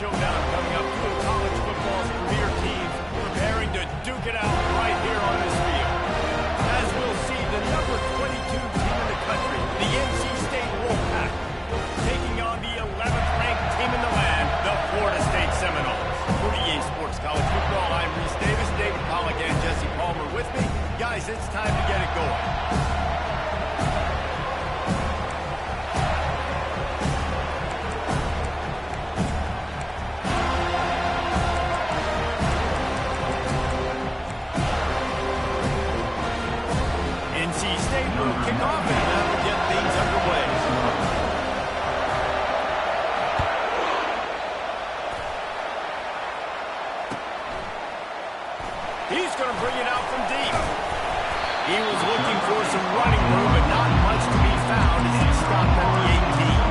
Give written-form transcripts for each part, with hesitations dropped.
showdown coming up. Two of college football's premier teams preparing to duke it out right here on this field. As we'll see, the number 22 team in the country, the NC State Wolfpack, taking on the 11th ranked team in the land, the Florida State Seminoles. For EA Sports College Football, I'm Reese Davis, David Pollack, and Jesse Palmer with me. Guys, it's time to get it going. Kick off, and that will get things underway. He's going to bring it out from deep. He was looking for some running room, but not much to be found as he stopped at the 18.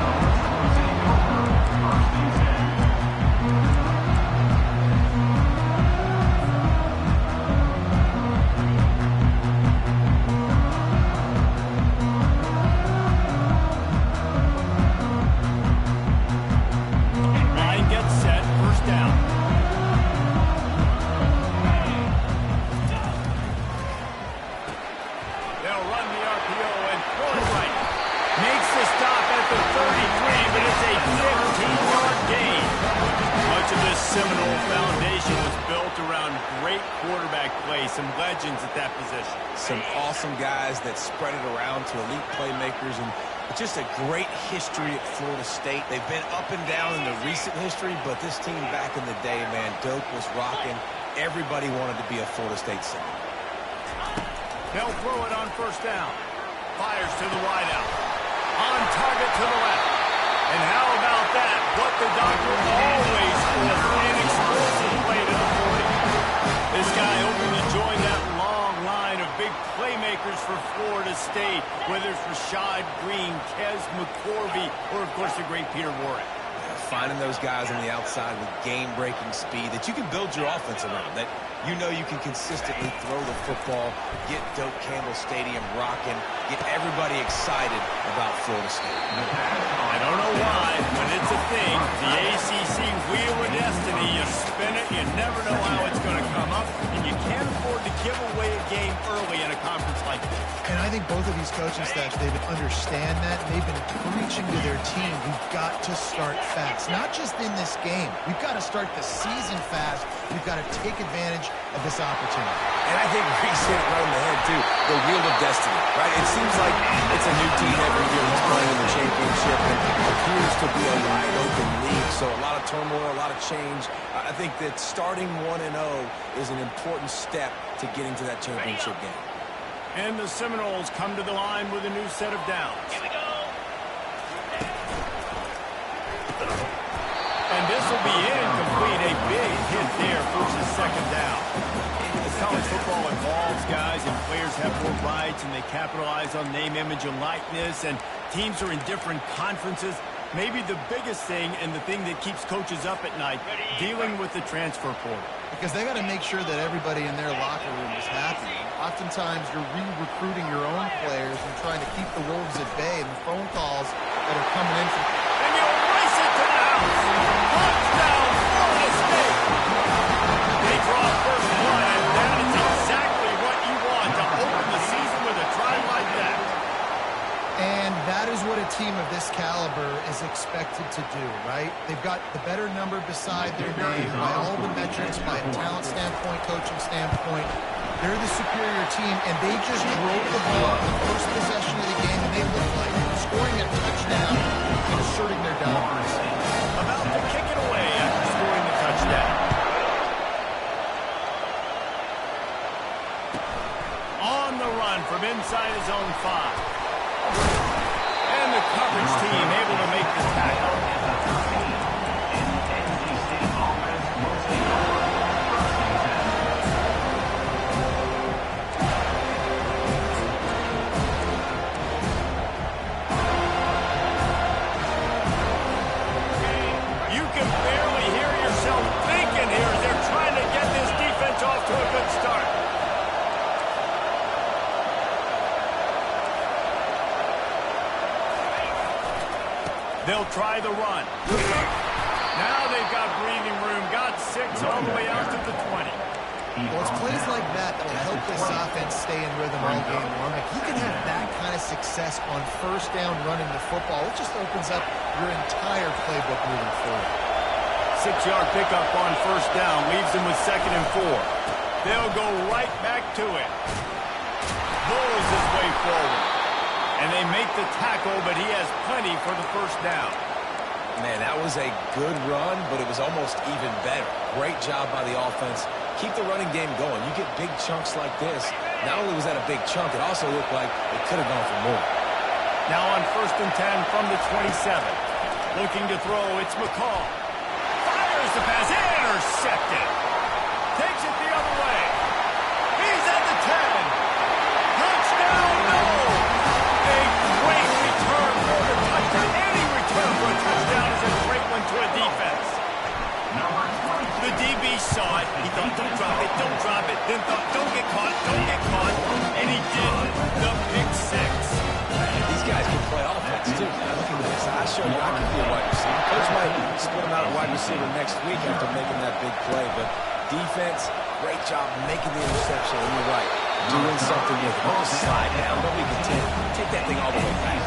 Seminole foundation was built around great quarterback play, some legends at that position. Some awesome guys that spread it around to elite playmakers, and just a great history at Florida State. They've been up and down in the recent history, but this team back in the day, man, Doak was rocking. Everybody wanted to be a Florida State Seminole. They'll throw it on first down. Fires to the wideout. On target to the left. And how about that? What the doctor always for an explosive play to the 40. This guy hoping to join that long line of big playmakers for Florida State, whether it's Rashad Green, Kez McCorvey, or, of course, the great Peter Warrick. Finding those guys on the outside with game-breaking speed that you can build your offense around, that you know you can consistently throw the football, get Doak Campbell Stadium rocking, get everybody excited about Florida State. I don't know why, but it's a thing. The ACC Wheel of Destiny, you spin it, you never know how it's going to come up, and you can't afford to give away a game early in a conference like this. And I think both of these coaching staffs, they would understand that. They've been preaching to their team, we've got to start fast. Not just in this game. We've got to start the season fast. We've got to take advantage of this opportunity. And I think Reese hit it right in the head, too. The Wheel of Destiny, right? It seems like it's a new team every year that's playing in the championship and appears to be a wide-open league. So a lot of turmoil, a lot of change. I think that starting 1-0 is an important step to getting to that championship game. And the Seminoles come to the line with a new set of downs. Here we go. And this will be incomplete. A big hit there versus second down. As college football evolves, guys, and players have more rights and they capitalize on name, image, and likeness, and teams are in different conferences, maybe the biggest thing and the thing that keeps coaches up at night, dealing with the transfer portal. Because they got to make sure that everybody in their locker room is happy. Oftentimes, you're re-recruiting your own players and trying to keep the wolves at bay, and the phone calls that are coming in from... And you'll race it to the house. Touchdown, Florida State. They draw first blood, and that is exactly what you want to open the season with a drive like that. And that is what a team of this caliber is expected to do, right? They've got the better number beside their name by all the metrics, by a talent standpoint, coaching standpoint. They're the superior team, and they just drove the ball in the first possession of the game, and they look like scoring a touchdown and asserting their dominance. About to kick it away after scoring the touchdown. On the run from inside his own 5. And the coverage team able to make the tackle. You can barely hear yourself thinking here as they're trying to get this defense off to a good start. They'll try the run. Now they've got breathing room, got 6 all the way out to the 20. Well, it's plays like that that will help this offense stay in rhythm all game long. If you can have that kind of success on first down running the football, it just opens up your entire playbook moving forward. 6-yard pickup on first down leaves them with 2nd and 4. They'll go right back to it. Bulls his way forward. And they make the tackle, but he has plenty for the first down. Man, that was a good run, but it was almost even better. Great job by the offense. Keep the running game going. You get big chunks like this. Not only was that a big chunk, it also looked like it could have gone for more. Now on 1st and 10 from the 27. Looking to throw, it's McCall. Fires the pass, intercepted. Takes it the other way. He's at the 10. Touchdown, no! A great return for the touchdown. Any return for a touchdown is a great one to a defense. The DB saw it. He thought, don't drop it, don't drop it. Then thought, don't get caught, don't get caught. And he did the pick 6. These guys can play offense, too. Now, look at this. I showed you I can be a wide receiver. Coach might split him out at wide receiver next week after making that big play. But defense, great job making the interception. And you're right, doing something with it. Don't just slide down. Nobody can take that thing all the way back.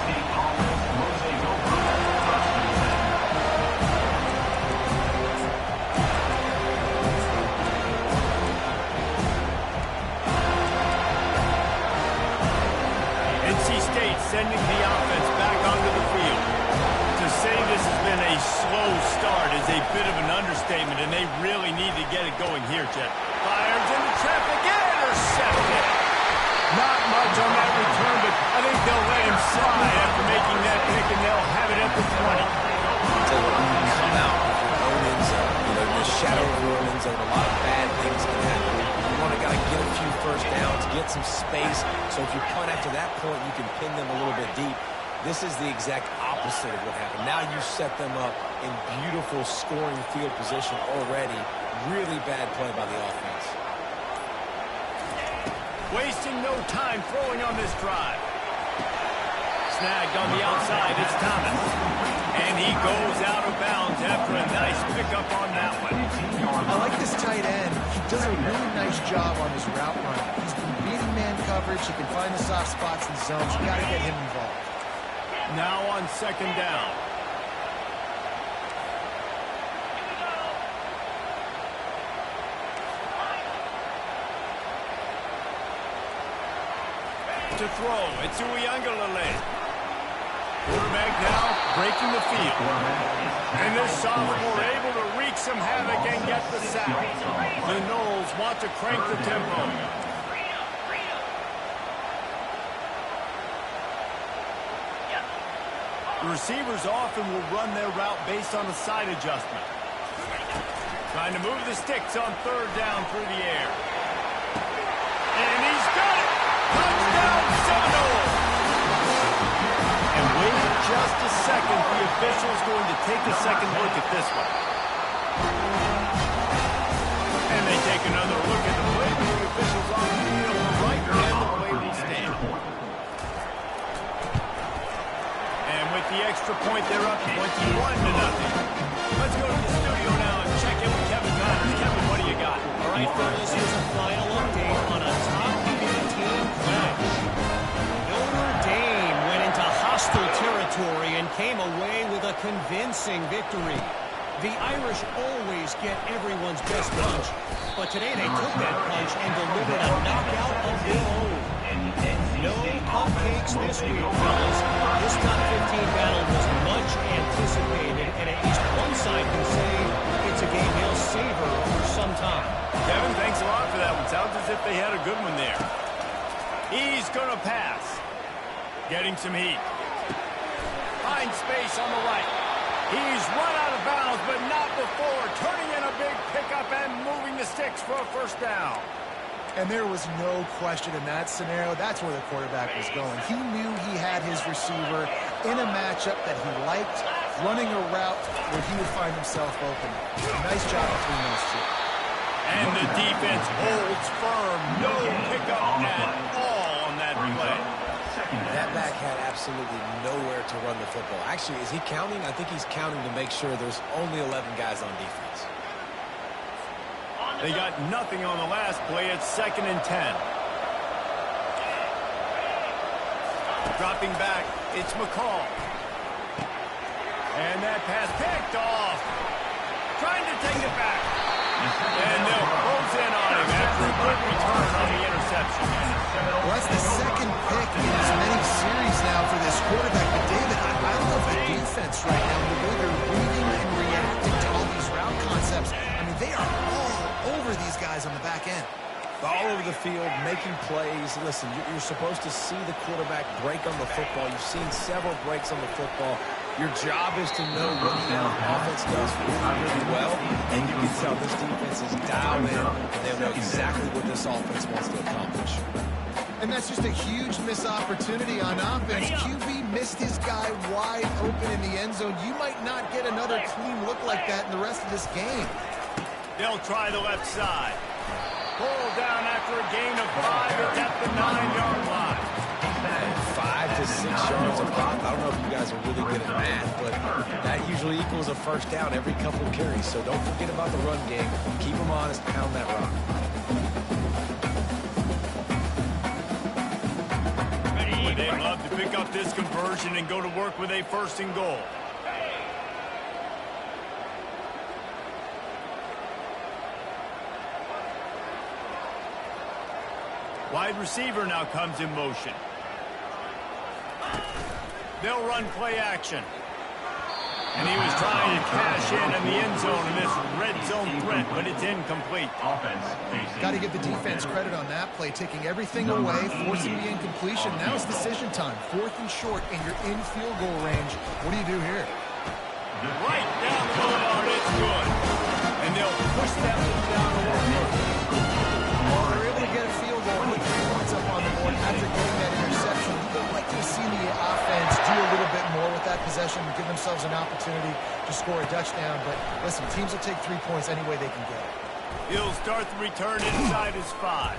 Sending the offense back onto the field. To say this has been a slow start is a bit of an understatement, and they really need to get it going here, Jet. Fires into traffic, intercepted. Not much on that return, but I think they'll let him slide after making that pick, and they'll have it at the 20. So come out with your own end zone. You know, the shadow of your own end zone. A lot of bad things can happen. You want to get a few first downs, get some space. So if you punt after that point, you can pin them a little bit deep. This is the exact opposite of what happened. Now you set them up in beautiful scoring field position already. Really bad play by the offense. Wasting no time throwing on this drive. Snagged on the outside, it's Thomas. And he goes out of bounds after a nice pickup on that one. I like this tight end. He does a really nice job on his route running. He's been beating man coverage. He can find the soft spots and zones. You got to get him involved. Now on 2nd down. To throw, it's Uiagalelei. Quarterback now breaking the field. And this sophomore able to wreak some havoc and get the sack. The Noles want to crank the tempo. The receivers often will run their route based on a side adjustment. Trying to move the sticks on 3rd down through the air. And he's got it! Touchdown, Seminoles! And wait just a second. The official's going to take a second look at this one. And they take another look at the play. The official's on the field on the right, and the play will stand. And with the extra point, they're up 21-0. Let's go to the studio now and check in with Kevin Connors. Kevin, what do you got? All right, fellas, here's a final update on a top 15 clash. Notre Dame went into hostile territory and came away with a convincing victory. The Irish always get everyone's best punch, but today they took that punch and delivered a knockout of their own. No cupcakes this week, fellas. This top 15 battle was much anticipated, and at least one side can say it's a game he'll savor for some time. Kevin, thanks a lot for that one. Sounds as if they had a good one there. He's going to pass. Getting some heat. Finds space on the right. He's run out of bounds, but not before. Turning in a big pickup and moving the sticks for a first down. And there was no question in that scenario. That's where the quarterback was going. He knew he had his receiver in a matchup that he liked, running a route where he would find himself open. Nice job between those two. And the defense holds firm. No pickup at all on that play. That back had absolutely nowhere to run the football. Actually, is he counting? I think he's counting to make sure there's only 11 guys on defense. They got nothing on the last play. It's 2nd and 10. Dropping back, it's McCall. And that pass picked off. Trying to take it back. And they'll close in on him after a good return on the interception. Well, that's the second pick in as many series now for this quarterback. But, David, I love the defense right now, the way they're reading and reacting to all these route concepts. I mean, they are all over these guys on the back end. All over the field, making plays. Listen, you're supposed to see the quarterback break on the football. You've seen several breaks on the football. Your job is to know what the offense does really, really well. And you can tell this defense is dialed in, and they know exactly what this offense wants to accomplish. And that's just a huge missed opportunity on offense. QB missed his guy wide open in the end zone. You might not get another clean look like that in the rest of this game. They'll try the left side. Pull down after a gain of 5. It's at the 9-yard line. 5 to 6 yards a pop. I don't know if you guys are really good at math, but that usually equals a first down every couple of carries. So don't forget about the run game. Keep them honest. Pound that rock. They'd love to pick up this conversion and go to work with a 1st and goal. Wide receiver now comes in motion. They'll run play action. And he was trying to cash in the end zone in this red zone threat, but it's incomplete. Got to give the defense credit on that play, taking everything away, forcing the incompletion. Now it's decision time. 4th and short, and you're in field goal range. What do you do here? Right down the middle, and it's good. And they'll push that one down a little further. Well, they're able to get a field goal, put 3 points up on the board after getting that interception. You would like to see the offense do a little bit more with that possession and give themselves an opportunity to score a touchdown. But listen, teams will take 3 points any way they can get it. He'll start the return inside his 5.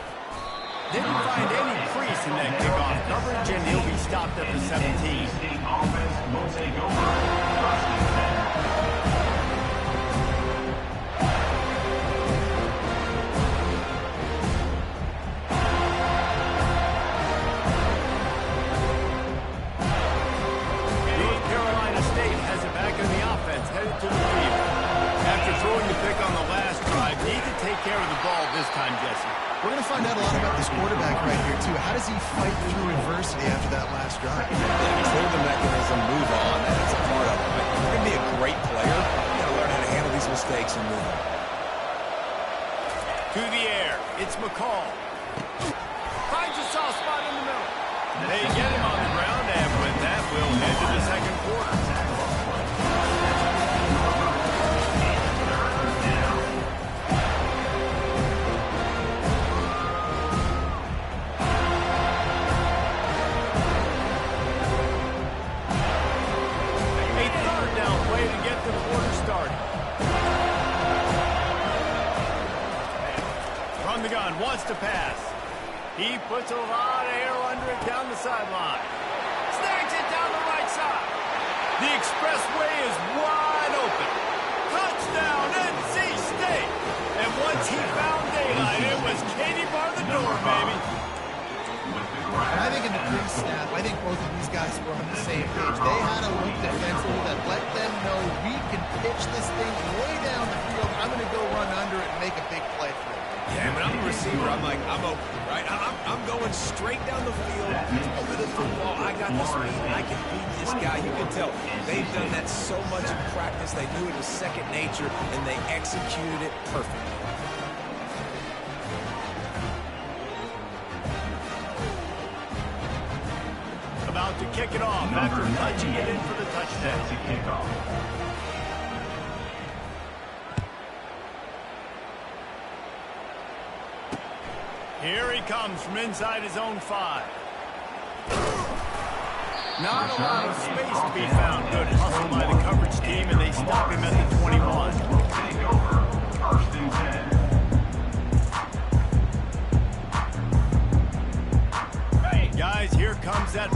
Didn't find any crease in that kickoff coverage, and he'll be stopped at the 17. Offense will take over. 1st and 10. Headed to the field. After throwing the pick on the last drive, need to take care of the ball this time, Jesse. We're going to find out a lot about this quarterback right here, too. How does he fight through adversity after that last drive? Yeah, clear the mechanism, move on. That's a part of it. But if you're going to be a great player, you got to learn how to handle these mistakes and move on. To the air. It's McCall. Finds a soft spot in the middle. They get him on the ground, and with that, we'll head to the 2nd quarter. The gun wants to pass. He puts a lot of air under it down the sideline. Snags it down the right side. The expressway is wide open. Touchdown, NC State. And once he found daylight, it was Katie bar the door, baby. And I think in the pre-snap, I think both of these guys were on the same page. They had a look defensively that let them know we can pitch this thing way down the field. I'm going to go run under it and make a big play for it. Yeah, when I'm a receiver, I'm like, I'm open, right? I'm going straight down the field, a little football. I got the speed. I can beat this guy. You can tell they've done that so much in practice. They knew it was second nature, and they executed it perfectly. About to kick it off after touching it in for the touchdown. To kick off. Here he comes from inside his own 5. Not a lot of space to be found. Good hustle by the coverage team, and they stop him at the 21. Take over. 1st and 10. Guys, here comes that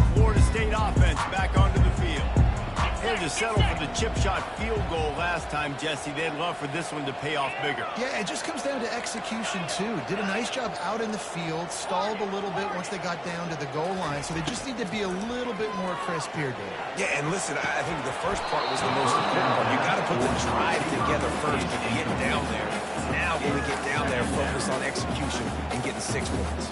settle for the chip shot field goal last time, Jesse. They'd love for this one to pay off bigger. Yeah, it just comes down to execution, too. Did a nice job out in the field, stalled a little bit once they got down to the goal line, so they just need to be a little bit more crisp here, Dave. Yeah, and listen, I think the first part was the most important part. You got to put the drive together first to get down there. Now, when we get down there, focus on execution and getting 6 points.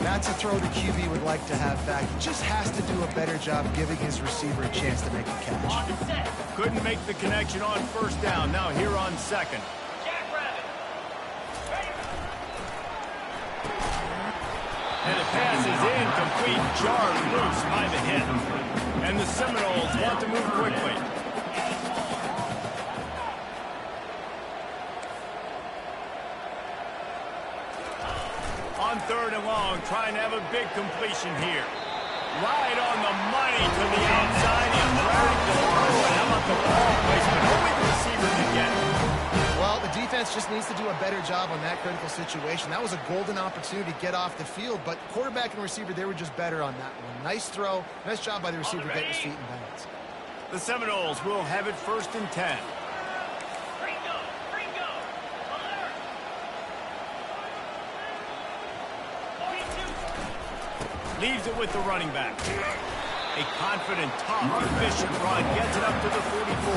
That's a throw the QB would like to have back. He just has to do a better job giving his receiver a chance to make a catch. Couldn't make the connection on first down. Now here on second. And the pass is incomplete, jarred loose by the hit. And the Seminoles want to move quickly. On third and long, trying to have a big completion here. Right on the money to the outside. He dragged the throw. And how about the ball placement? Only the receiver can get it. Well, the defense just needs to do a better job on that critical situation. That was a golden opportunity to get off the field, but quarterback and receiver, they were just better on that one. Nice throw. Nice job by the receiver getting his feet in bounds. The Seminoles will have it 1st and 10. Leaves it with the running back. A confident, tough, efficient run gets it up to the 44.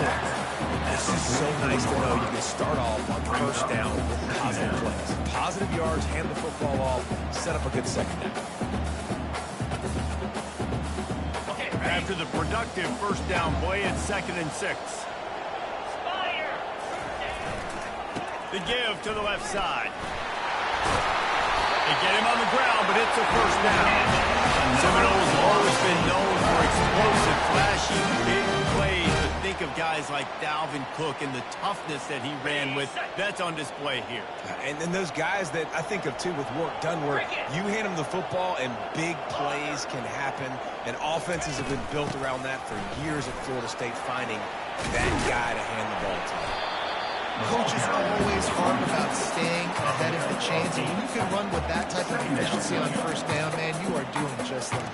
This is so nice to know you can start off on first down with positive plays. Positive yards, hand the football off, set up a good second down. After the productive first down play, it's 2nd and 6. The give to the left side. They get him on the ground, but it's a first down. Seminoles have always been known for explosive, flashy, big plays. But think of guys like Dalvin Cook and the toughness that he ran with. That's on display here. And then those guys that I think of, too, with work done where you hand them the football and big plays can happen. And offenses have been built around that for years at Florida State, finding that guy to hand the ball to. Coach is always hard about staying ahead of the chains, and when you can run with that type of efficiency on first down, man, you are doing just that.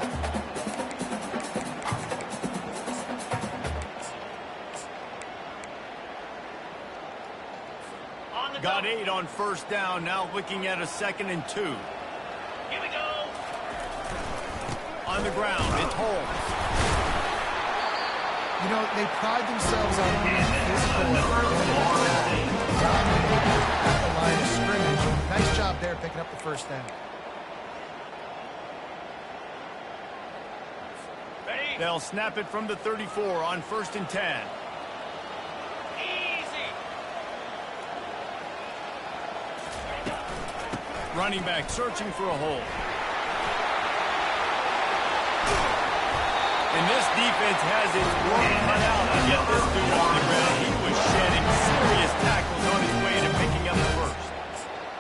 Got 8 on first down, now looking at a 2nd and 2. Here we go. On the ground, it's Holmes. You know, they pride themselves on being physical and dominating at the line of scrimmage. Nice job there picking up the first down. They'll snap it from the 34 on 1st and 10. Easy. Running back searching for a hole. And this defense has its work cut out to get this dude on the ground. He was shedding serious tackles on his way to picking up the first.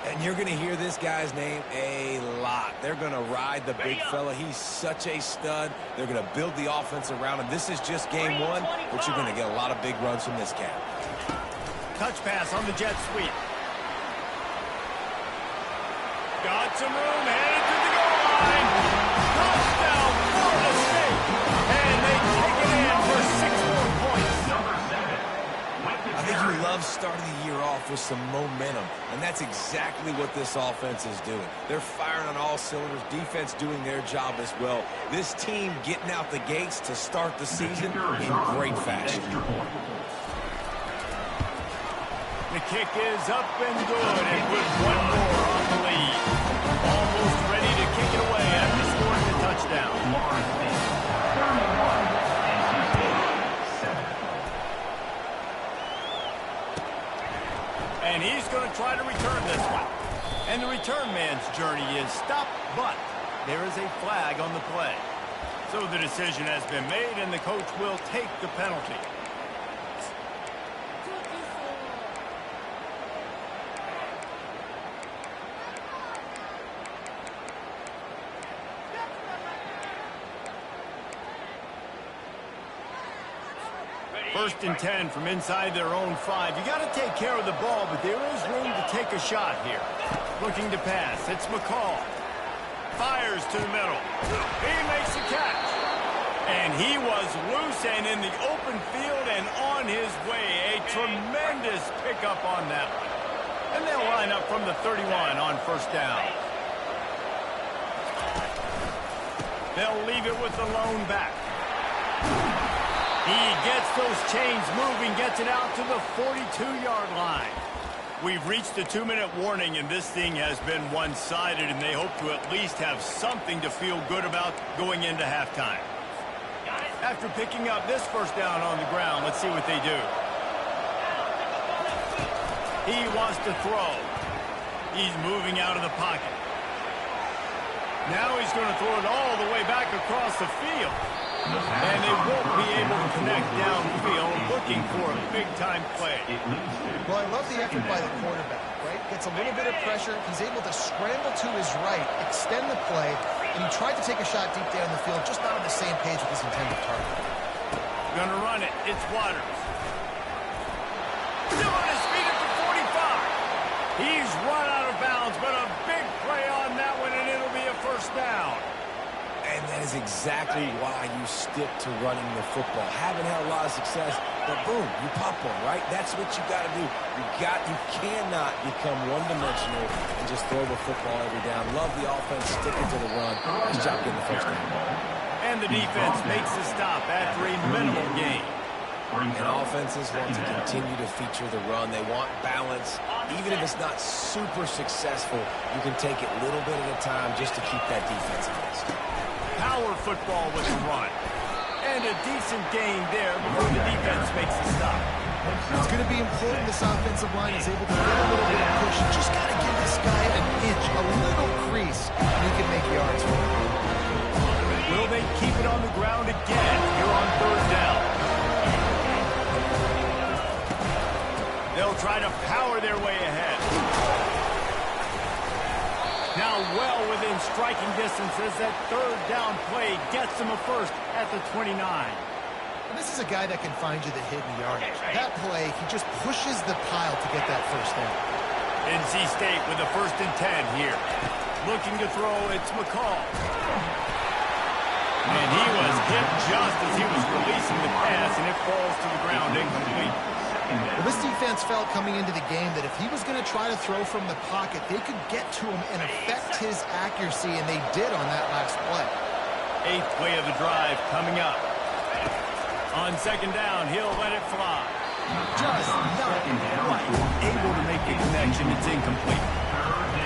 And you're going to hear this guy's name a lot. They're going to ride the big fella. He's such a stud. They're going to build the offense around him. This is just game 1, but you're going to get a lot of big runs from this cat. Touch pass on the jet sweep. Got some room, headed to the goal line. Touchdown, Florida State. And they take it in for 6 more points. I think you love starting the year off with some momentum, and that's exactly what this offense is doing. They're firing on all cylinders, defense doing their job as well. This team getting out the gates to start the season in great fashion. The kick is up and good, and with 1 more on the lead. Almost ready to kick it away after scoring the touchdown. And he's going to try to return this one. And the return man's journey is stopped, but there is a flag on the play. So the decision has been made, and the coach will take the penalty. First and 10 from inside their own 5. You got to take care of the ball, but there is room to take a shot here. Looking to pass. It's McCall. Fires to the middle. He makes the catch. And he was loose and in the open field and on his way. A tremendous pickup on that one. And they'll line up from the 31 on first down. They'll leave it with the lone back. He gets those chains moving, gets it out to the 42-yard line. We've reached the 2-minute warning, and this thing has been one-sided, and they hope to at least have something to feel good about going into halftime. After picking up this first down on the ground, let's see what they do. He wants to throw. He's moving out of the pocket. Now he's going to throw it all the way back across the field. And they won't be able to connect downfield, looking for a big-time play. Well, I love the effort by the quarterback, right? Gets a little bit of pressure. He's able to scramble to his right, extend the play, and he tried to take a shot deep down the field, just not on the same page with his intended target. Going to run it. It's Waters. Still on his feet at the 45. He's run out of bounds, but a big play on that one, and it'll be a first down. And that is exactly why you stick to running the football. Haven't had a lot of success, but boom, you pop one, right? That's what you got to do. You cannot become one-dimensional and just throw the football every down. Love the offense sticking to the run. Nice job getting the first down. And the defense makes the stop after a minimal gain. And offenses want to continue to feature the run. They want balance. Even if it's not super successful, you can take it little bit at a time just to keep that defense honest. Power football with a run. And a decent gain there before the defense makes the stop. It's going to be important this offensive line is able to get a little bit of push. You just got to give this guy an inch, a little crease, and he can make yards for him. Will they keep it on the ground again here on third down? They'll try to power their way ahead. Now well within striking distance as that third down play gets them a first at the 29. And this is a guy that can find you the hidden yardage. That play, he just pushes the pile to get that first down. NC State with a 1st and 10 here. Looking to throw, it's McCall. And he was hit just as he was releasing the pass, and it falls to the ground incomplete. Well, this defense felt coming into the game that if he was going to try to throw from the pocket, they could get to him and affect his accuracy, and they did on that last play. 8th play of the drive coming up. On 2nd down, he'll let it fly. Just not quite able to make the connection. It's incomplete.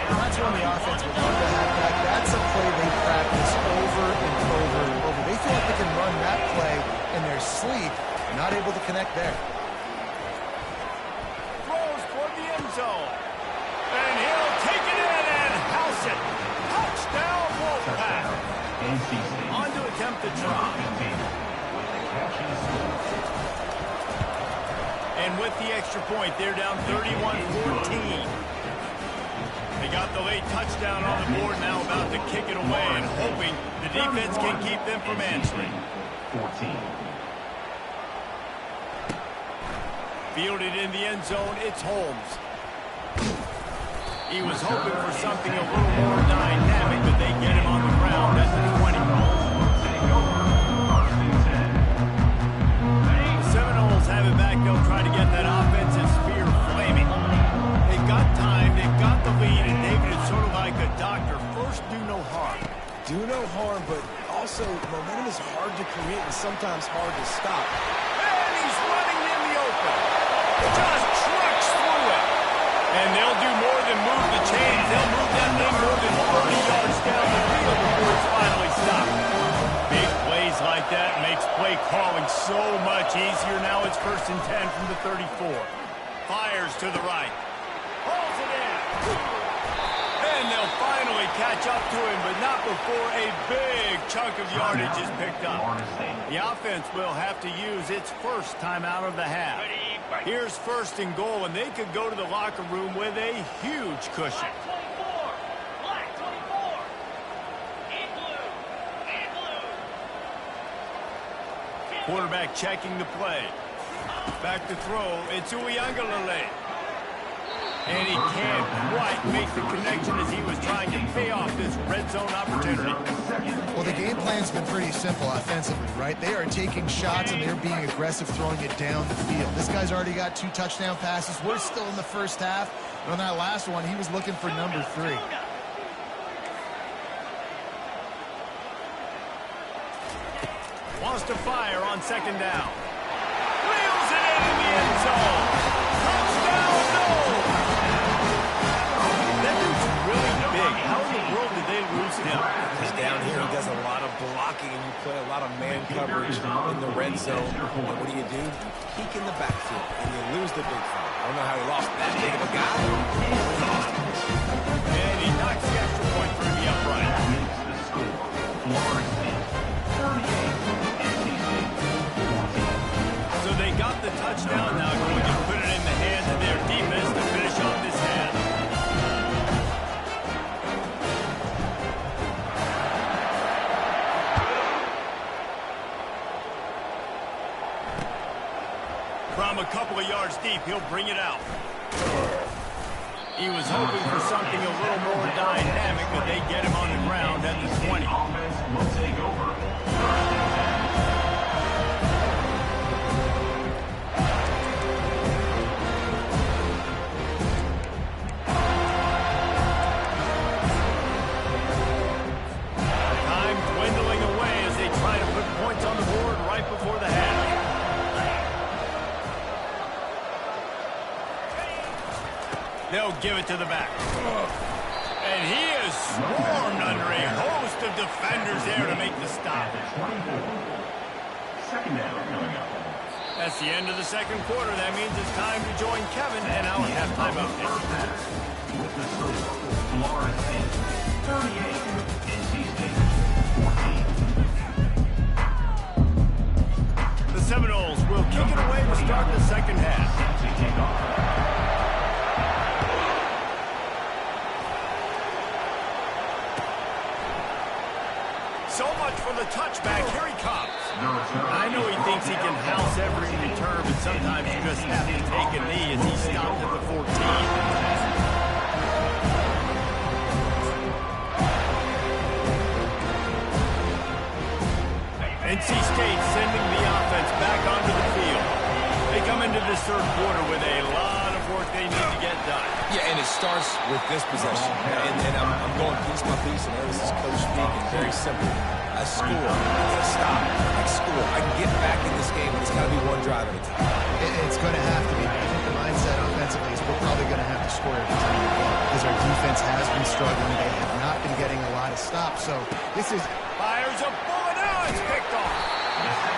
That's when the offense would love to have back. That's a play they practice over and over and over. They feel like they can run that play in their sleep, not able to connect there. Zone. And he'll take it in and house it. Touchdown, Wolfpack. On to attempt the try. And with the extra point, they're down 31-14. They got the late touchdown on the board, now about to kick it away and hoping the defense can keep them from answering. 14. Fielded in the end zone, it's Holmes. He was hoping for something a little more dynamic, but they get him on the ground at the 20. The Seminoles have it back. They'll try to get that offensive spear flaming. They've got time. They've got the lead, and David is sort of like a doctor. First, do no harm. Do no harm, but also momentum is hard to create and sometimes hard to stop. And he's running in the open. Just trucks through it. And they'll do more than move the chains. They'll move that thing more than 30 yards down the field before it's finally stopped. Big plays like that makes play calling so much easier. Now it's 1st and 10 from the 34. Fires to the right. Pulls it in. And they'll finally catch up to him, but not before a big chunk of yardage is picked up. The offense will have to use its first time out of the half. Here's 1st and goal, and they could go to the locker room with a huge cushion. Black 24. In blue. In blue. Quarterback checking the play. Back to throw. It's Uiagalelei. And he can't quite make the connection as he was trying to pay off this red zone opportunity. Well, they game plan's been pretty simple offensively, right? They are taking shots and they're being aggressive, throwing it down the field. This guy's already got 2 touchdown passes. We're still in the first half. And on that last one, he was looking for number 3. Wants to fire on second down. Wheels it in the end zone. Touchdown, no! That dude's really big. How in the world did they lose him? He's down here. He does a lot of blocking, and you play a lot of man coverage in the red zone. And what do? You peek in the backfield, and you lose the big fella. I don't know how he lost that big of a guy. And he knocks the extra point through the upright. So they got the touchdown, now going to put it in the hands of their defense to finish off this half. From a couple of yards deep, he'll bring it out. He was hoping for something a little more dynamic, but they get him on the ground at the 20. Offense will take over. Time dwindling away as they try to put points on the board right before the half. They'll give it to the back. And he is swarmed under a host of defenders there to make the stop. Second down coming up. That's the end of the second quarter. That means it's time to join Kevin and our halftime update. With the score, Florida State 38, NC State 14. The Seminoles will kick it away to start the second half. To take off. So much for the touchback. Here he comes. I know he thinks he can house every return, but sometimes you just have to take a knee as he stopped at the 14. NC State sending the offense back onto the field. They come into this third quarter with a lot of work they need to get done. Yeah, and it starts with this possession. And I'm going piece by piece, and this is coach speaking. Very simple. I score. I got to stop. I score. I can get back in this game, but it's got to be one drive at a time. It's going to have to be. I think the mindset offensively is we're probably going to have to score every time we go because our defense has been struggling. They have not been getting a lot of stops. So this is... Fires a bullet. Now it's picked off.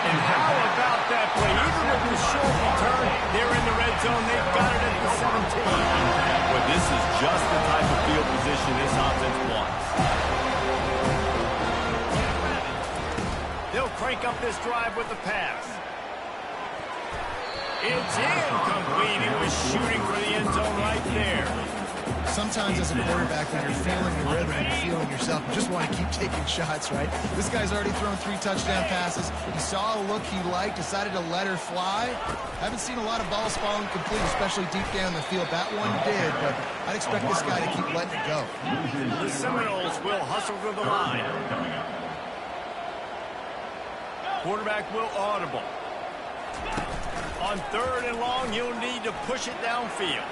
And how about that play? Even with the short return, they're in the red zone. They've got it at the 17. But this is just the type of field position this offense wants. They'll crank up this drive with the pass. It's incomplete. He was shooting for the end zone right there. Sometimes as a quarterback, when you're feeling the rhythm and you're feeling yourself, you just want to keep taking shots, right? This guy's already thrown 3 touchdown passes. He saw a look he liked, decided to let her fly. Haven't seen a lot of balls falling complete, especially deep down the field. That one did, but I'd expect this guy to keep letting it go. The Seminoles will hustle to the line. Quarterback will audible. On third and long, you'll need to push it downfield.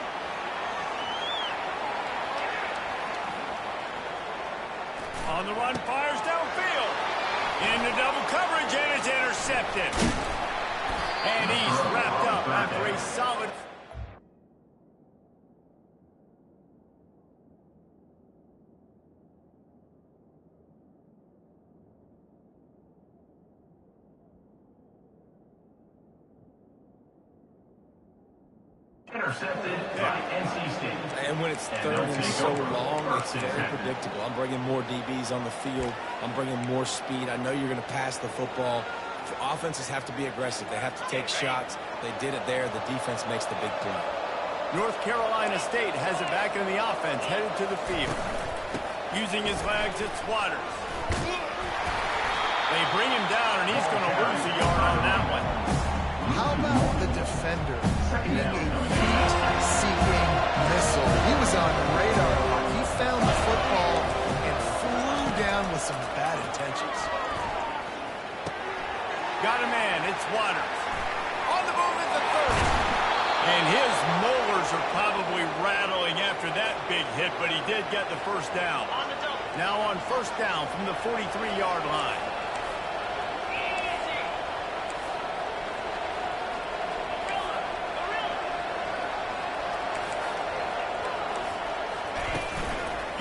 On the run, fires downfield. Into double coverage, and it's intercepted. And he's wrapped up after a solid... Intercepted by NC State. And when it's third and so long, it's very predictable. I'm bringing more DBs on the field. I'm bringing more speed. I know you're going to pass the football. Offenses have to be aggressive. They have to take shots. They did it there. The defense makes the big play. North Carolina State has it back in the offense, headed to the field. Using his legs, it's Waters. They bring him down, and he's going to lose a yard on that one. How about the defender being a heat-seeking missile? He was on the radar. He found the football and flew down with some bad intentions. Got a man. It's Waters. On the move at the 30. And his molars are probably rattling after that big hit, but he did get the first down. On the double. Now on first down from the 43-yard line. Easy. Gorilla.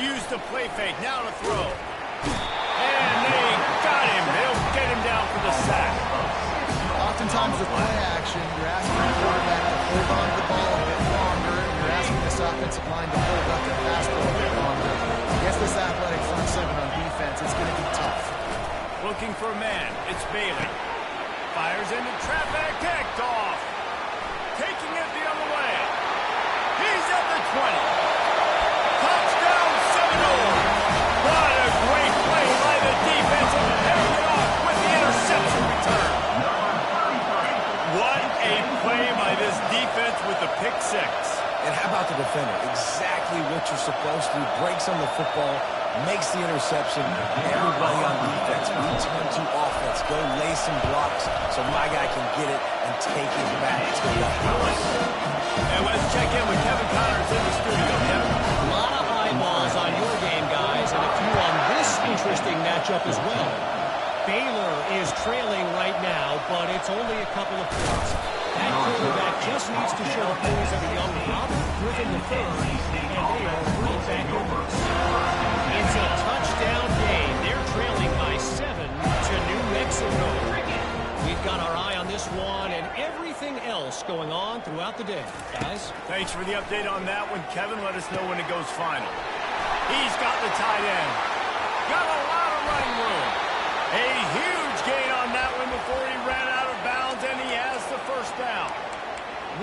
Use the play fake. Now to throw. And they got him. They'll get him down for the sack. Oftentimes with play action, you're asking the quarterback to hold on to the ball a bit longer, and you're asking this offensive line to hold up their pass a bit longer. Against this athletic front seven on defense, it's going to be tough. Looking for a man. It's Bailey. Fires into traffic. Picked off. Taking it the other way. He's at the 20. Touchdown, 7-0. What a great play by the defense, and carrying it off with the interception return. What a play by this defense with the pick six. And how about the defender? Exactly what you're supposed to do. Breaks on the football, makes the interception. Everybody on defense, return to offense. Go lay some blocks so my guy can get it and take it back to the house. And let's check in with Kevin Connors in the studio. Kevin. A lot of eyeballs on your game, guys, and a few on this interesting matchup as well. Baylor is trailing right now, but it's only a couple of points. That quarterback just needs to show the poise of a young prop, Griffin the third, and they are right back in this. It's a touchdown game. They're trailing by 7 to New Mexico. We've got our eye on this one and everything else going on throughout the day. Guys? Thanks for the update on that one, Kevin. Let us know when it goes final. He's got the tight end. Got a lot of running room. A huge gain on that one before he ran out of bounds, and he has the first down.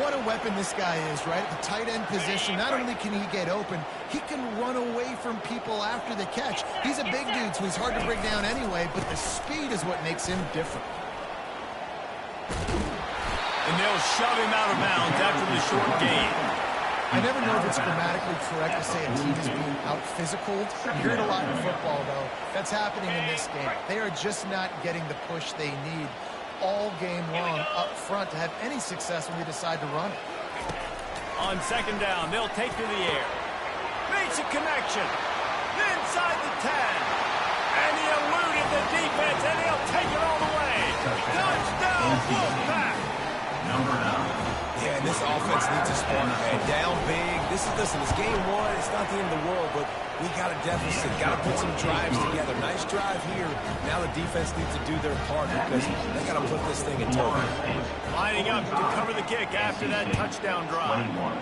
What a weapon this guy is, right? At the tight end position, not only can he get open, he can run away from people after the catch. He's a big dude, so he's hard to bring down anyway, but the speed is what makes him different. And they'll shove him out of bounds after the short gain. I never know if it's grammatically correct to say a team is being out-physicaled. You hear it a lot in football, though. That's happening in this game. They are just not getting the push they need all game long up front to have any success when they decide to run it. On second down, they'll take to the air. Makes a connection. Inside the 10. And he eluded the defense, and he'll take it all the way. Touchdown, Wolfpack. Number 9. Yeah, and this offense needs a spark, man. Down big. Listen, it's game one. It's not the end of the world, but we got a deficit. Got to put some drives together. Nice drive here. Now the defense needs to do their part because they got to put this thing in total. Lining up to cover the kick after that touchdown drive. 21.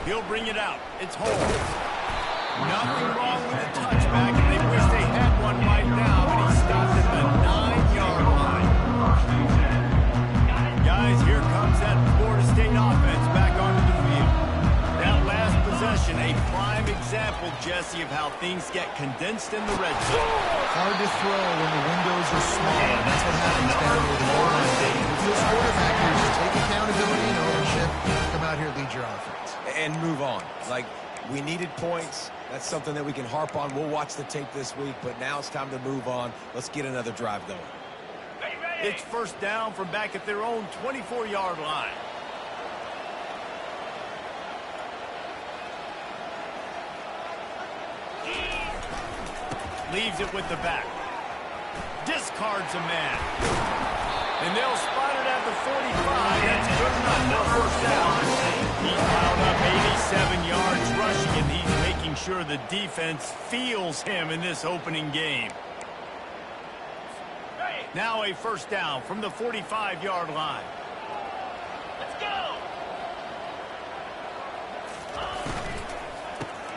He'll bring it out. It's Holmes. Nothing wrong with the touchback, and they wish they had one right now, but he stopped at the 9-yard line. Guys, here comes that Florida State offense back onto the field. That last possession, a prime example, Jesse, of how things get condensed in the red zone. Hard to throw when the windows are small, and that's what happens down here with the goal line. If this quarterback here, just take accountability and ownership, come out here, lead your offense. And move on. Like, we needed points. That's something that we can harp on. We'll watch the tape this week, but now it's time to move on. Let's get another drive going. It's first down from back at their own 24-yard line. Leaves it with the back. Discards a man. And they'll spot it at the 45. That's good enough for a first down. He piled up 87 yards rushing, and he's making sure the defense feels him in this opening game. Now a first down from the 45-yard line. Let's go.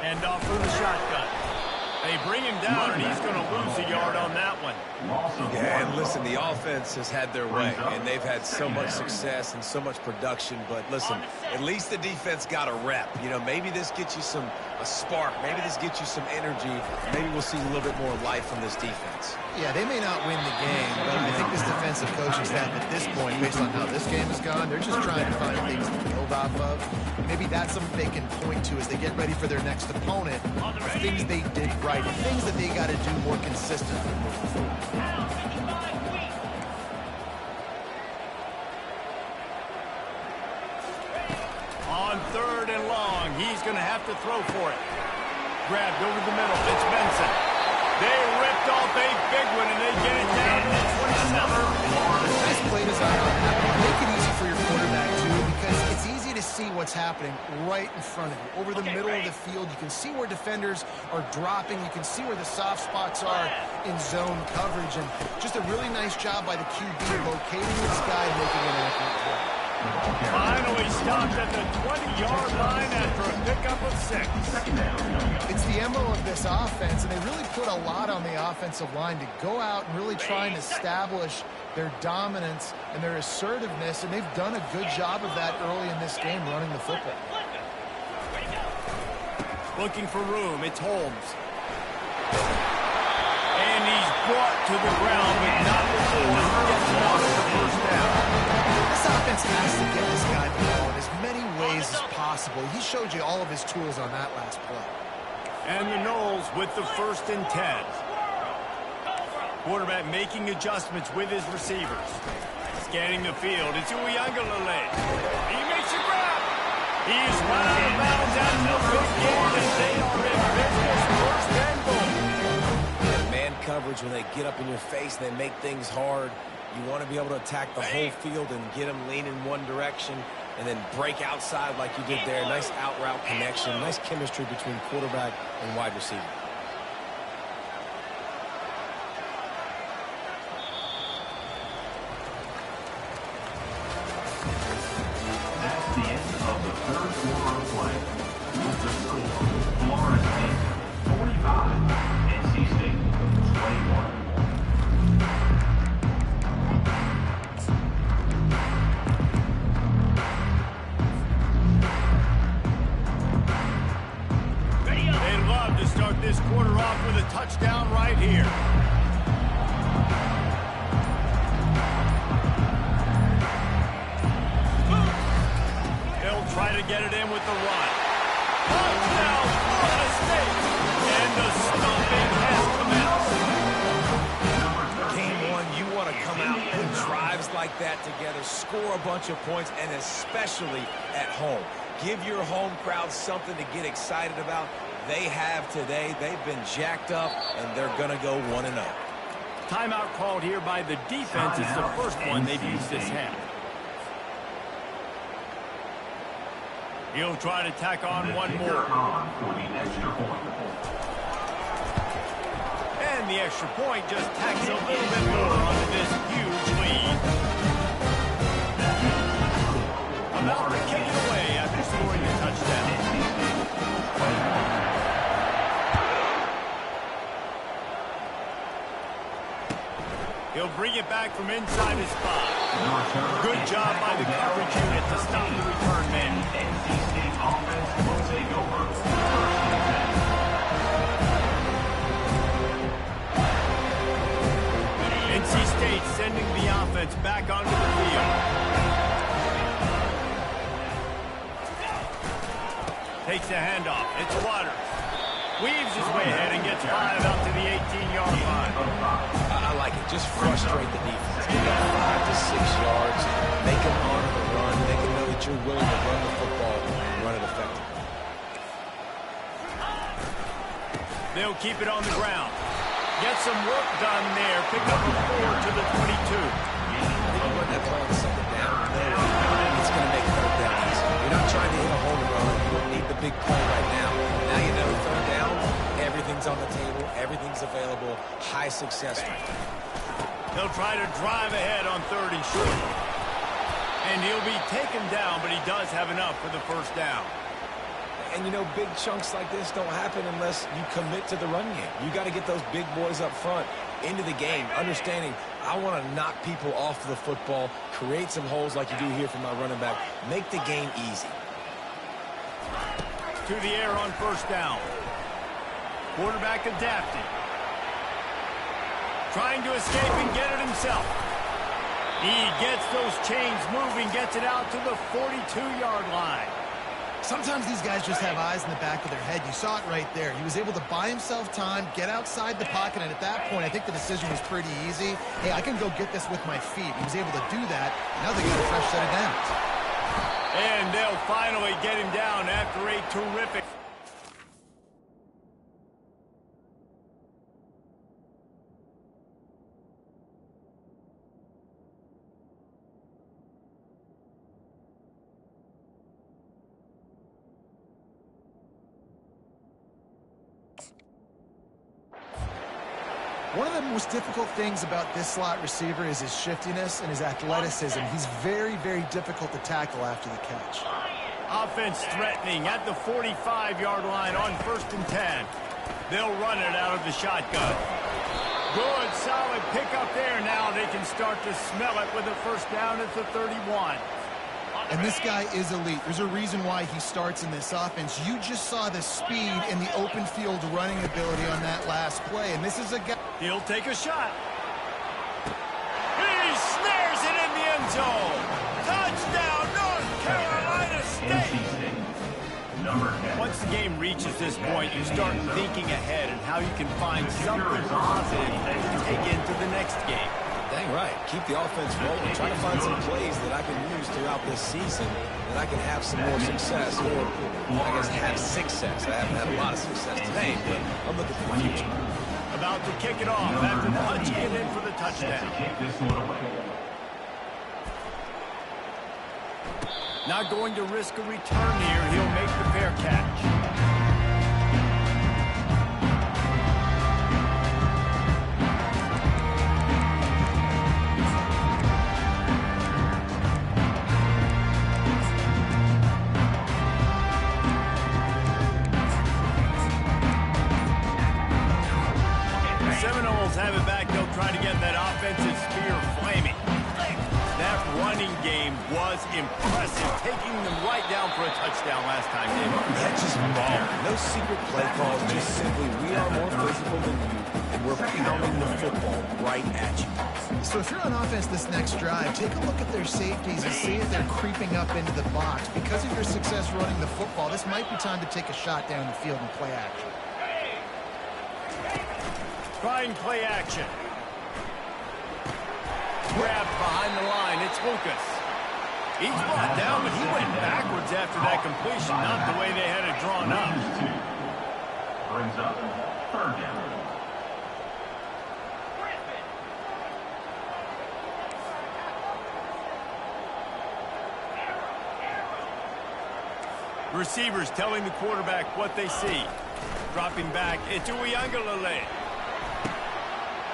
Hand off for the shotgun. They bring him down, and he's going to lose a yard on that one. Yeah, and listen, the offense has had their way, and they've had so much success and so much production. But listen, at least the defense got a rep. You know, maybe this gets you a spark. Maybe this gets you some energy. Maybe we'll see a little bit more life from this defense. Yeah, they may not win the game, but I think this defensive coaching staff at this point, based on how this game has gone, they're just trying to find things to build off of. Maybe that's something they can point to as they get ready for their next opponent, of things they did right right? Things that they got to do more consistently moving forward. On 3rd and long, he's going to have to throw for it. Grabbed over the middle. It's Benson. They ripped off a big one, and they get it down to the 27. Nice play design on that one. Make it easy for your quarterback, too, because it's easy to see what's happening right in front of you. Over the middle of the field, you can see where defenders are dropping. You can see where the soft spots are in zone coverage. And just a really nice job by the QB locating this guy, making an accurate play. Finally stopped at the 20-yard line after a pickup of 6. It's the MO of this offense, and they really put a lot on the offensive line to go out and really try and establish their dominance and their assertiveness, and they've done a good job of that early in this game running the football. Looking for room, it's Holmes. And he's brought to the ground, but not before he gets it off the first down. This offense has to get this guy the ball in as many ways as possible. He showed you all of his tools on that last play. And the Noles with the 1st and 10. Quarterback making adjustments with his receivers. Scanning the field, it's Uiagalelei. He makes a grab. He's run out of bounds out in the big game, and they are in business. 1st and goal. And man coverage, when they get up in your face, they make things hard. You want to be able to attack the whole field and get them lean in one direction and then break outside like you did there. Nice out route connection, nice chemistry between quarterback and wide receiver. That's the end of the 3rd quarter of play. With the score, Florida State 45, NC State 21. They'd love to start this quarter off with a touchdown right here. They'll try to get it in with the run. Touchdown, Florida State! And the stomping has commenced. Game 1, you want to come out, put drives like that together, score a bunch of points, and especially at home. Give your home crowd something to get excited about. They have today. They've been jacked up, and they're going to go 1-0. Timeout called here by the defense. It's the first one they've used this half. He'll try to tack on one more. For the extra point. And the extra point just tacks a little bit more onto this huge lead. About to kick it away after scoring the touchdown. He'll bring it back from inside his spot. Good job by the coverage unit to stop the return man. NC State offense will take over. NC State sending the offense back onto the field. Takes the handoff. It's Waters. Weaves his way ahead and gets 5 out to the 18-yard line. I like it. Just frustrate the defense. Give them 5 to 6 yards. Make them honor the run. Make them know that you're willing to run the football and run it effectively. They'll keep it on the ground. Get some work done there. Pick up a 4 to the 22. Did you run that play on the 2nd down? No. It's going to make 3rd down easy. You're not trying to hit a home run. You don't need the big play right now. Now you know 3rd down. Everything's on the table. Everything's available. High success rate. They'll try to drive ahead on 3rd and short. And he'll be taken down, but he does have enough for the 1st down. And, you know, big chunks like this don't happen unless you commit to the run game. You got to get those big boys up front into the game, understanding I want to knock people off the football, create some holes like you do here for my running back, make the game easy. To the air on 1st down. Quarterback adapting. Trying to escape and get it himself. He gets those chains moving, gets it out to the 42-yard line. Sometimes these guys just have eyes in the back of their head. You saw it right there. He was able to buy himself time, get outside the pocket, and at that point, I think the decision was pretty easy. Hey, I can go get this with my feet. He was able to do that. Now they got a fresh set of downs. And they'll finally get him down after a terrific... One of the most difficult things about this slot receiver is his shiftiness and his athleticism. He's very, very difficult to tackle after the catch. Offense threatening at the 45-yard line on 1st and 10. They'll run it out of the shotgun. Good, solid pickup there. Now they can start to smell it with a first down at the 31. And this guy is elite. There's a reason why he starts in this offense. You just saw the speed and the open field running ability on that last play. And this is a guy... He'll take a shot. He snares it in the end zone. Touchdown, North Carolina State. Once the game reaches this point, you start thinking ahead and how you can find something positive to take into the next game. Dang right. Keep the offense rolling. Try to find some plays that I can use throughout this season that I can have some more success, or I guess have success. I haven't had a lot of success today, but I'm looking for the future. About to kick it off after punching it in for the touchdown. Not going to risk a return here. He'll make the fair catch. 'Game was impressive, taking them right down for a touchdown last time, Dave. That's just ball. No secret play calls, just simply we are more physical than you, and we're pounding the football right at you. So if you're on offense this next drive, take a look at their safeties and see if they're creeping up into the box. Because of your success running the football, this might be time to take a shot down the field and play action. Trying play action. Grabbed behind the line. It's Lucas. He's brought down, but he went backwards after that completion, not the way they had it drawn up. Brings up 3rd down. Receivers telling the quarterback what they see. Dropping back into Uiagalelei.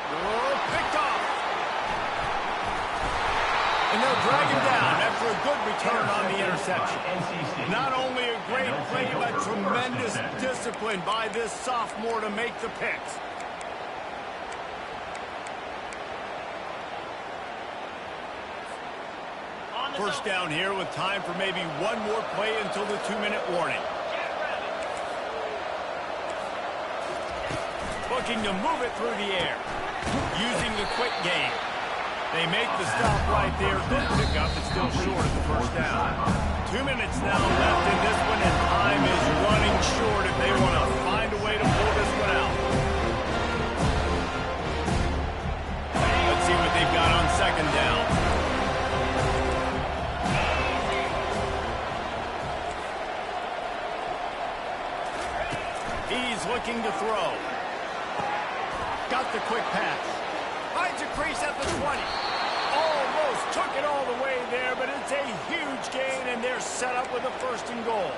Oh, picked off. And they'll drag him down after a good return on the interception. Not only a great play, but tremendous discipline by this sophomore to make the picks. First down here with time for maybe one more play until the 2-minute warning. Looking to move it through the air. Using the quick game. They make the stop right there. Good pickup, but still short of the first down. 2 minutes now left in this one, and time is running short if they want to find a way to pull this one out. Let's see what they've got on 2nd down. He's looking to throw. Got the quick pass. Finds a crease at the 20. Almost took it all the way there, but it's a huge gain, and they're set up with a 1st and goal.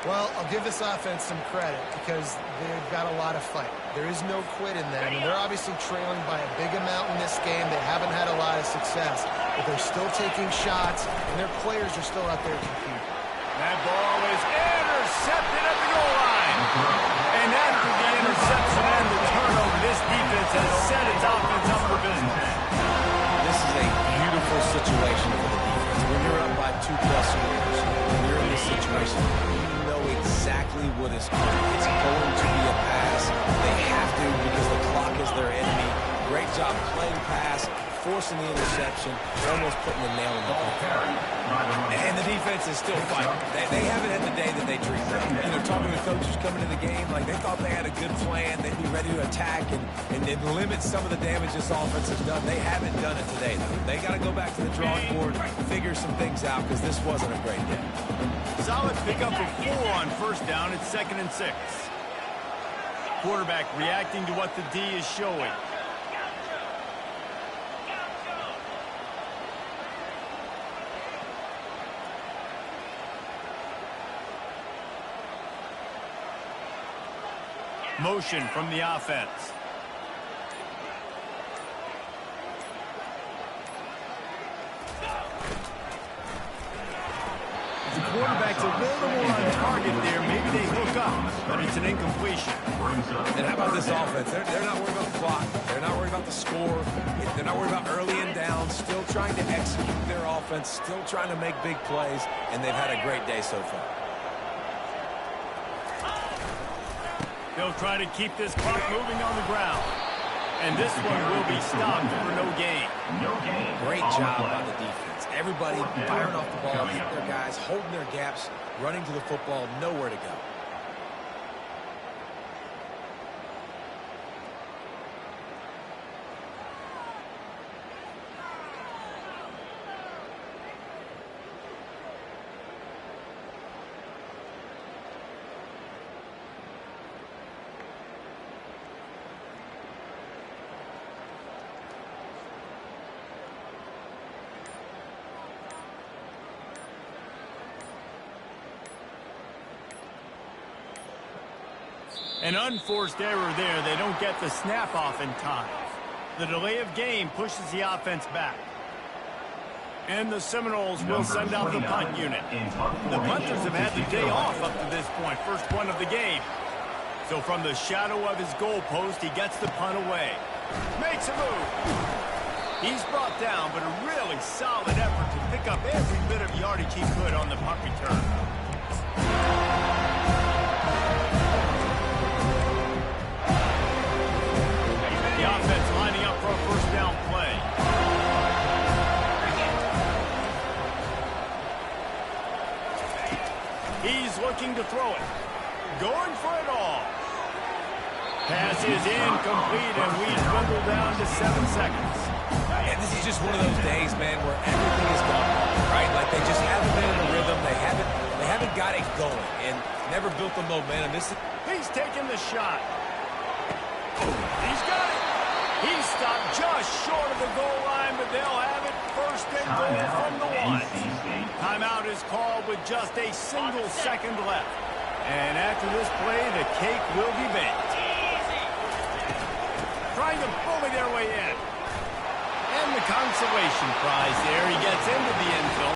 Well, I'll give this offense some credit because they've got a lot of fight. There is no quit in them, and they're obviously trailing by a big amount in this game. They haven't had a lot of success, but they're still taking shots, and their players are still out there competing. That ball is intercepted at the goal line. And after the interception and the turnover, this defense has set its offense up for business. This is a beautiful situation for the defense. When you're up by 2+ scores, when you're in this situation, you know exactly what is coming. It's going to be a pass. They have to because the clock is their enemy. Great job playing pass, forcing the interception, almost putting the nail in the coffin. And the defense is still fighting. They haven't had the day that they dreamed of. You know, talking to coaches coming to the game, like they thought they had a good plan. They'd be ready to attack and limit some of the damage this offense has done. They haven't done it today, though. They got to go back to the drawing board, figure some things out, because this wasn't a great day. Solid pickup of 4 on first down. It's 2nd and 6. Quarterback reacting to what the D is showing. Motion from the offense. The quarterback's a little more on target there. Maybe they hook up, but it's an incompletion. And how about this offense? They're not worried about the clock. They're not worried about the score. They're not worried about early and down. Still trying to execute their offense. Still trying to make big plays. And they've had a great day so far. They'll try to keep this clock moving on the ground. And this one will be stopped for no gain. Great job by the defense. Everybody firing off the ball, hitting their guys, holding their gaps, running to the football, nowhere to go. An unforced error there. They don't get the snap off in time. The delay of game pushes the offense back. And the Seminoles will send out the punt unit. The punters have had the day off up to this point. First one of the game. So from the shadow of his goalpost, he gets the punt away. Makes a move. He's brought down, but a really solid effort to pick up every bit of yardage he could on the punt return. The offense lining up for a first down play. He's looking to throw it. Going for it all. Pass is incomplete, and we dwindle down to 7 seconds. And this is just one of those days, man, where everything is gone wrong, right? Like they just haven't been in the rhythm. They haven't got it going and never built the momentum. He's taking the shot. He's got it. He stopped just short of the goal line, but they'll have it first and goal from the 1. Timeout is called with just a single second left. And after this play, the cake will be baked. Trying to bully their way in. And the consolation prize there. He gets into the end zone.